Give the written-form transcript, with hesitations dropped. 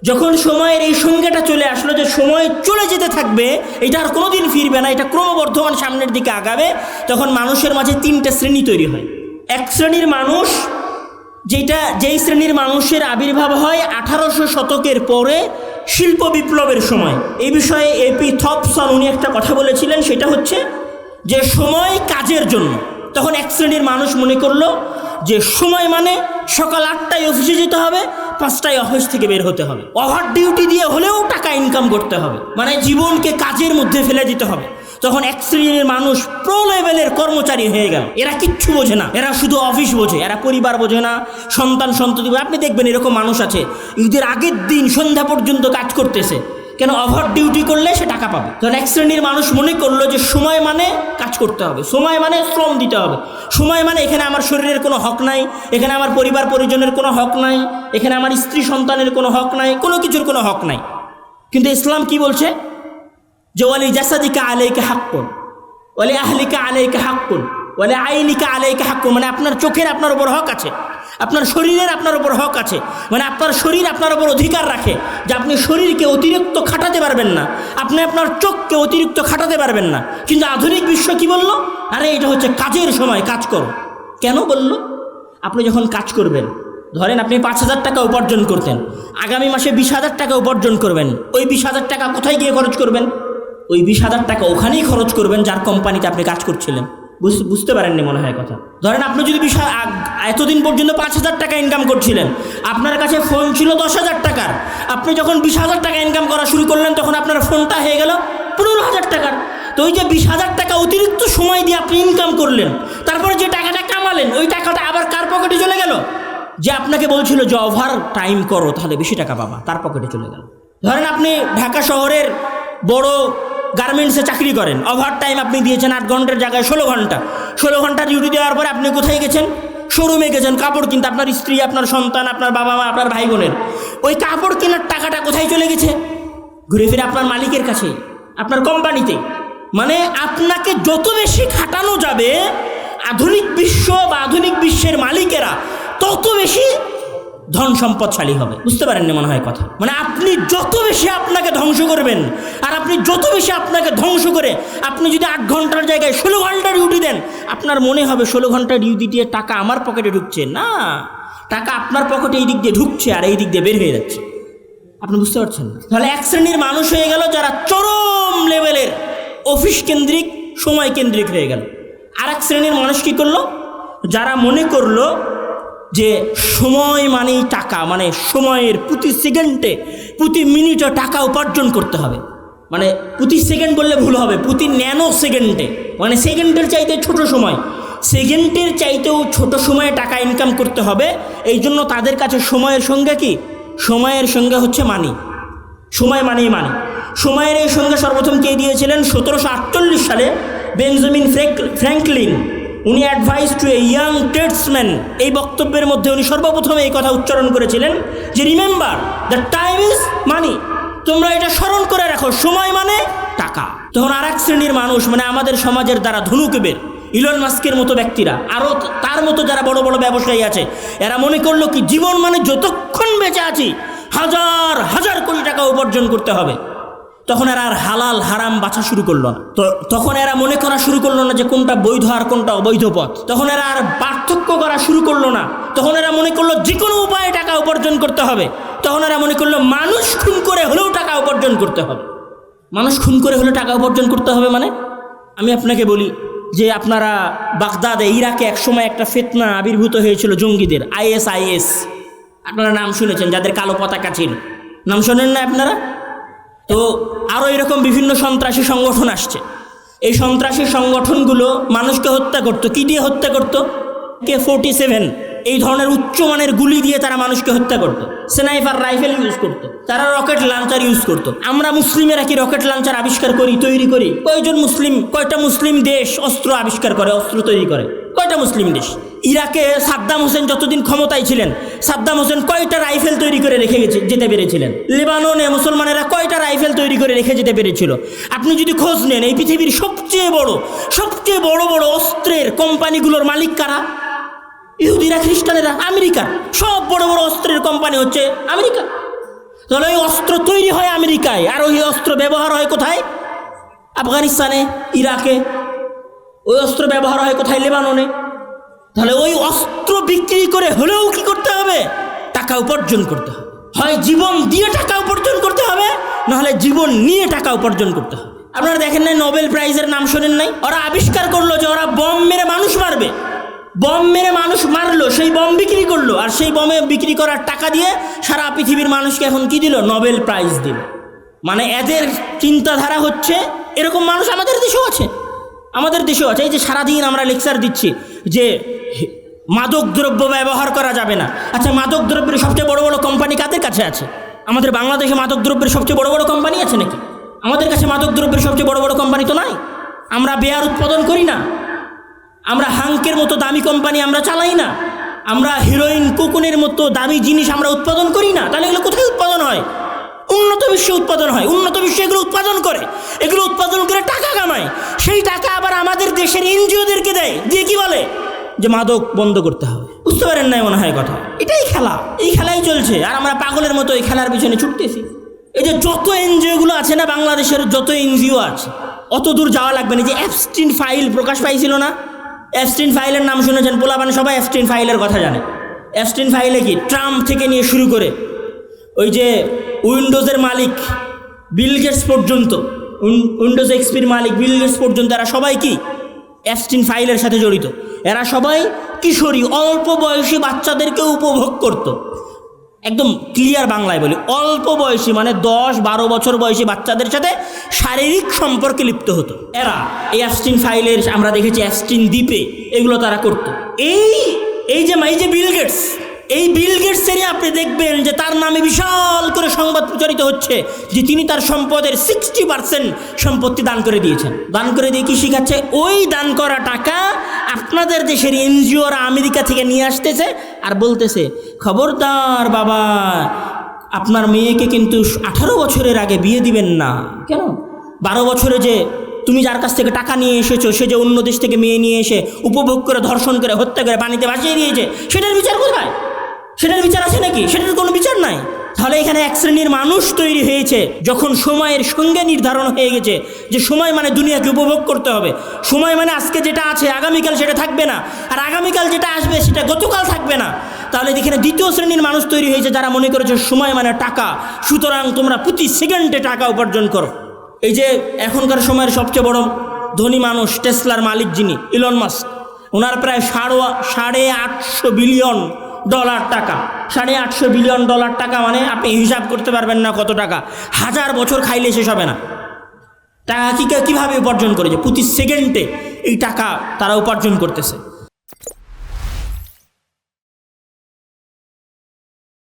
যখন সময়ের এই সংজ্ঞাটা চলে আসলো যে সময় চলে যেতে থাকবে, এটা আর কোনোদিন ফিরবে না, এটা ক্রমবর্ধমান সামনের দিকে আগাবে, তখন মানুষের মাঝে তিনটা শ্রেণী তৈরি হয়। এক শ্রেণীর মানুষ, যেই শ্রেণীর মানুষের আবির্ভাব হয় 1800 শতকের পরে শিল্প বিপ্লবের সময়। এই বিষয়ে এপি থপসন উনি একটা কথা বলেছিলেন, সেটা হচ্ছে যে সময় কাজের জন্য। তখন এক শ্রেণীর মানুষ মনে করলো যে সময় মানে সকাল 8টায় অফিসে যেতে হবে, 5টায় অফিস থেকে বের হতে হবে, ওভার ডিউটি দিয়ে হলেও টাকা ইনকাম করতে হবে, মানে জীবনকে কাজের মধ্যে ফেলে দিতে হবে। তখন এক শ্রেণীর মানুষ প্রো লেভেলের কর্মচারী হয়ে গেল। এরা কিচ্ছু বোঝে না, এরা শুধু অফিস বোঝে, এরা পরিবার বোঝে না, সন্তান সন্ততি। আপনি দেখবেন এরকম মানুষ আছে, ঈদের আগের দিন সন্ধ্যা পর্যন্ত কাজ করতেছে, কেন? ওভার ডিউটি করলে সে টাকা পাবে। তখন এক শ্রেণীর মানুষ মনে করলো যে সময় মানে কাজ করতে হবে, সময় মানে শ্রম দিতে হবে, সময় মানে এখানে আমার শরীরের কোনো হক নাই, এখানে আমার পরিবার পরিজনের কোনো হক নাই, এখানে আমার স্ত্রী সন্তানের কোনো হক নাই, কোনো কিছুর কোনো হক নাই। কিন্তু ইসলাম কি বলছে? যে ওয়ালি জাসাদিকা আলাইকা হাক্কুন, ওয়ালি আহলিকা আলাইকা হাক্কুন, ওয়ালি আইনিকা আলাইকা হাক্কুন, মানে আপনার চোখের আপনার উপর হক আছে, আপনার শরীরের আপনার উপর হক আছে, মানে আপনার শরীর আপনার উপর অধিকার রাখে যে আপনি শরীরকে অতিরিক্ত খাটাতে পারবেন না, আপনি আপনার চোখকে অতিরিক্ত খাটাতে পারবেন না। কিন্তু আধুনিক বিশ্ব কি বলল? আরে এটা হচ্ছে কাজের সময়, কাজ করো। কেন বলল? আপনি যখন কাজ করবেন, ধরেন আপনি 5,000 টাকা উপার্জন করতেন, আগামী মাসে 20,000 টাকা উপার্জন করবেন, ওই 20,000 টাকা কোথায় গিয়ে খরচ করবেন? ওই 20,000 টাকা ওখানেই খরচ করবেন যার কোম্পানিতে আপনি কাজ করছিলেন। বুঝতে পারেননি মনে হয় কথা। ধরেন আপনি যদি এতদিন পর্যন্ত 5,000 টাকা ইনকাম করছিলেন, আপনার কাছে ফোন ছিল 10,000 টাকার, আপনি যখন 20,000 টাকা ইনকাম করা শুরু করলেন, তখন আপনার ফোনটা হয়ে গেল 15,000 টাকার। তো ওই যে 20,000 টাকা অতিরিক্ত সময় দিয়ে আপনি ইনকাম করলেন, তারপরে যে টাকাটা কামালেন, ওই টাকাটা আবার কার পকেটে চলে গেল? যে আপনাকে বলছিল যে ওভার টাইম করো তাহলে বেশি টাকা পাবা, তার পকেটে চলে গেল। ধরেন আপনি ঢাকা শহরের বড় গার্মেন্টসে চাকরি করেন, ওভার টাইম আপনি দিয়েছেন 8 ঘন্টার জায়গায় 16 ঘন্টা। 16 ঘন্টা ডিউটি দেওয়ার পরে আপনি কোথায় গেছেন? শোরুমে গেছেন কাপড় কিনতে, আপনার স্ত্রী, আপনার সন্তান, আপনার বাবা মা, আপনার ভাই বোনের। ওই কাপড় কেনার টাকাটা কোথায় চলে গেছে? ঘুরে ফিরে আপনার মালিকের কাছে, আপনার কোম্পানিতে। মানে আপনাকে যত বেশি খাটানো যাবে, আধুনিক বিশ্ব বা আধুনিক বিশ্বের মালিকেরা তত বেশি ধন সম্পদশালী হবে। বুঝতে পারেননি মনে হয় কথা। মানে আপনি যত বেশি আপনাকে ধ্বংস করবেন, আর আপনি যত বেশি আপনাকে ধ্বংস করে আপনি যদি 8 ঘন্টার জায়গায় 16 ঘন্টা ডিউটি দেন, আপনার মনে হবে 16 ঘন্টা ডিউটি দিয়ে টাকা আমার পকেটে ঢুকছে না, টাকা আপনার পকেটে এই দিক দিয়ে ঢুকছে আর এই দিক দিয়ে বের হয়ে যাচ্ছে। আপনি বুঝতে পারছেন না? তাহলে এক শ্রেণীর মানুষ হয়ে গেল যারা চরম লেভেলের অফিস কেন্দ্রিক, সময় কেন্দ্রিক হয়ে গেল। আর এক শ্রেণীর মানুষ কী করলো? যারা মনে করলো যে সময় মানেই টাকা, মানে সময়ের প্রতি সেকেন্ডে প্রতি মিনিটে টাকা উপার্জন করতে হবে। মানে প্রতি সেকেন্ড বললে ভুল হবে, প্রতি ন্যানো সেকেন্ডে, মানে সেকেন্ডের চাইতে ছোট সময়, সেকেন্ডের চাইতেও ছোট সময়ে টাকা ইনকাম করতে হবে। এই জন্য তাদের কাছে সময়ের সংজ্ঞা কি? সময়ের সংজ্ঞা হচ্ছে মানি। সময় মানেই মানি। সময়ের এই সংজ্ঞা সর্বপ্রথম কে দিয়েছিলেন? 1748 সালে বেঞ্জামিন ফ্র্যাঙ্কলিন। উনি advice to a young tradesman, এই বক্তব্যের মধ্যে উনি সর্বপ্রথম এই কথা উচ্চারণ করেছিলেন যে remember the time is money, তোমরা এটা স্মরণ করে রাখো, সময় মানে টাকা। তখন আর এক শ্রেণীর মানুষ, মানে আমাদের সমাজের দ্বারা ধনুকবের ইলন মাস্কের মতো ব্যক্তিরা, আরও তার মতো যারা বড় বড় ব্যবসায়ী আছে, এরা মনে করলো কি জীবন মানে যতক্ষণ বেঁচে আছি হাজার হাজার কোটি টাকা উপার্জন করতে হবে। তখন এরা আর হালাল হারাম বাছা শুরু করলো না। তখন এরা মনে করা শুরু করলো না যে কোনটা বৈধ আর কোনটা অবৈধ পথ। তখন এরা আর পার্থক্য করা শুরু করলো না। তখন এরা মনে করলো যে কোনো উপায়ে টাকা উপার্জন করতে হবে। তখন এরা মনে করলো মানুষ খুন করে হলেও টাকা উপার্জন করতে হবে। মানুষ খুন করে হলেও টাকা উপার্জন করতে হবে মানে, আমি আপনাকে বলি যে আপনারা বাগদাদে, ইরাকে একসময় একটা ফিতনা আবির্ভূত হয়েছিল জঙ্গিদের, ISIS। আপনারা নাম শুনেছেন, যাদের কালো পতাকা ছিল, নাম শোনেন না আপনারা? তো আরও এরকম বিভিন্ন সন্ত্রাসী সংগঠন আসছে। এই সন্ত্রাসী সংগঠনগুলো মানুষকে হত্যা করতো। কী দিয়ে হত্যা করতো? AK-47 এই ধরনের উচ্চমানের গুলি দিয়ে তারা মানুষকে হত্যা করতো। স্নাইপার রাইফেল ইউজ করতো, তারা রকেট লঞ্চার ইউজ করতো। আমরা মুসলিমেরা কি রকেট লঞ্চার আবিষ্কার করি, তৈরি করি? কয়টা মুসলিম দেশ অস্ত্র আবিষ্কার করে, অস্ত্র তৈরি করে? কয়টা মুসলিম দেশ? ইরাকে সাদ্দাম হোসেন যতদিন ক্ষমতায় ছিলেন, সাদ্দাম হোসেন কয়টা রাইফেল তৈরি করে রেখে যেতে পেরেছিলেন? লেবাননে মুসলমানেরা কয়টা রাইফেল তৈরি করে রেখে যেতে পেরেছিল? আপনি যদি খোঁজ নেন, এই পৃথিবীর সবচেয়ে বড় বড় অস্ত্রের কোম্পানিগুলোর মালিক কারা? ইহুদিরা, খ্রিস্টানেরা, আমেরিকা। সব বড় বড় অস্ত্রের কোম্পানি হচ্ছে আমেরিকা। তাহলে ওই অস্ত্র তৈরি হয় আমেরিকায়, আর ওই অস্ত্র ব্যবহার হয় কোথায়? আফগানিস্তানে, ইরাকে। ওই অস্ত্র ব্যবহার হয় কোথায়? লেবাননে। তাহলে ওই অস্ত্র বিক্রি করে হলেও কি করতে হবে? টাকা উপার্জন করতে হবে। হয় জীবন দিয়ে টাকা উপার্জন করতে হবে, নাহলে জীবন নিয়ে টাকা উপার্জন করতে হবে। আপনারা দেখেন নাই নোবেল প্রাইজের নাম শোনেন নাই? ওরা আবিষ্কার করলো যে ওরা বম মেরে মানুষ মারবে, বম মেরে মানুষ মারলো, সেই বম বিক্রি করলো, আর সেই বমে বিক্রি করার টাকা দিয়ে সারা পৃথিবীর মানুষকে এখন কি দিল? নোবেল প্রাইজ দিল। মানে এদের চিন্তাধারা হচ্ছে এরকম মানুষ আমাদের দেশেও আছে, আমাদের দেশেও আছে। এই যে সারাদিন আমরা লেকচার দিচ্ছি যে মাদক দ্রব্য ব্যবহার করা যাবে না। আচ্ছা, মাদক দ্রব্যের সবচেয়ে বড় বড় কোম্পানি কাদের কাছে আছে? আমাদের বাংলাদেশে মাদক দ্রব্যের সবচেয়ে বড় বড় কোম্পানি আছে নাকি? আমাদের কাছে মাদক দ্রব্যের সবচেয়ে বড় বড় কোম্পানি তো নাই। আমরা বেয়ার উৎপাদন করি না, আমরা হাঙ্কের মতো দামি কোম্পানি আমরা চালাই না, আমরা হিরোইন কোকুনের মতো দামি জিনিস আমরা উৎপাদন করি না। তাহলে এগুলো কোথায় উৎপাদন হয়? উন্নত বিশ্বে উৎপাদন হয়। উন্নত বিশ্বে এগুলো উৎপাদন করে, এগুলো উৎপাদন করে টাকা কামায়। সেই টাকা আবার আমাদের দেশের এনজিওদেরকে দেয়, দিয়ে কি বলে যে মাদক বন্ধ করতে হবে। বুঝতে পারেন নাই মনে হয় কথা? এটাই খেলা, এই খেলাই চলছে, আর আমরা পাগলের মতো এই খেলার পিছনে ছুটতেছি। এই যে যত এনজিওগুলো আছে না, বাংলাদেশের যত এনজিও আছে, অত দূর যাওয়া লাগবে না। যে অ্যাবস্টিন ফাইল প্রকাশ পাইছিল না, অ্যাবস্টিন ফাইলের নাম শুনেছেন? পোলাপান সবাই অ্যাবস্টিন ফাইলের কথা জানে। অ্যাবস্টিন ফাইলে কি ট্রাম্প থেকে নিয়ে শুরু করে ওই যে উইন্ডোজের মালিক বিল গেটস পর্যন্ত, উইন্ডোজ এক্সপির মালিক বিল গেটস পর্যন্ত, এরা সবাই কি অ্যাবস্টিন ফাইলের সাথে জড়িত। এরা সবাই কিশোরী, অল্প বয়সী বাচ্চাদেরকে উপভোগ করত। একদম ক্লিয়ার বাংলায় বলি, অল্প বয়সী মানে 10-12 বছর বয়সী বাচ্চাদের সাথে শারীরিক সম্পর্কে লিপ্ত হতো এরা। এই অ্যাবস্টিন ফাইলের আমরা দেখেছি অ্যাবস্টিন দ্বীপে এগুলো তারা করত। এই যে বিল গেটস, এই বিল গেটসেরই আপনি দেখবেন যে তার নামে বিশাল করে সংবাদ প্রচারিত হচ্ছে যে তিনি তার সম্পদের 60% সম্পত্তি দান করে দিয়েছেন। দান করে দিয়ে কি শিখাচ্ছে? ওই দান করা টাকা আপনাদের দেশের এনজিওরা আমেরিকা থেকে নিয়ে আসতেছে আর বলতেছে, খবরদার বাবা, আপনার মেয়েকে কিন্তু 18 বছরের আগে বিয়ে দিবেন না। কেন? 12 বছরে যে তুমি যার কাছ থেকে টাকা নিয়ে এসেছো, সে যে অন্য দেশ থেকে মেয়ে নিয়ে এসে উপভোগ করে, ধর্ষণ করে, হত্যা করে, পানিতে ভাসিয়ে দিয়েছে, সেটার বিচার কোথায়? সেটার বিচার আছে নাকি? সেটার কোনো বিচার নাই। তাহলে এখানে এক শ্রেণীর মানুষ তৈরি হয়েছে, যখন সময়ের সঙ্গে নির্ধারণ হয়ে গেছে যে সময় মানে দুনিয়াকে উপভোগ করতে হবে, সময় মানে আজকে যেটা আছে আগামীকাল সেটা থাকবে না, আর আগামীকাল যেটা আসবে সেটা গতকাল থাকবে না। তাহলে এখানে দ্বিতীয় শ্রেণীর মানুষ তৈরি হয়েছে যারা মনে করেছে সময় মানে টাকা, সুতরাং তোমরা প্রতি সেকেন্ডে টাকা উপার্জন করো। এই যে এখনকার সময়ের সবচেয়ে বড় ধনী মানুষ, টেসলার মালিক যিনি, ইলন মাস্ক, ওনার প্রায় $850 বিলিয়ন টাকা। $850 বিলিয়ন টাকা মানে আপনি হিসাব করতে পারবেন না কত টাকা। 1000 বছর খাইলে শেষ হবে না। টাকা কীভাবে উপার্জন করেছে? প্রতি সেকেন্ডে এই টাকা তারা উপার্জন করতেছে।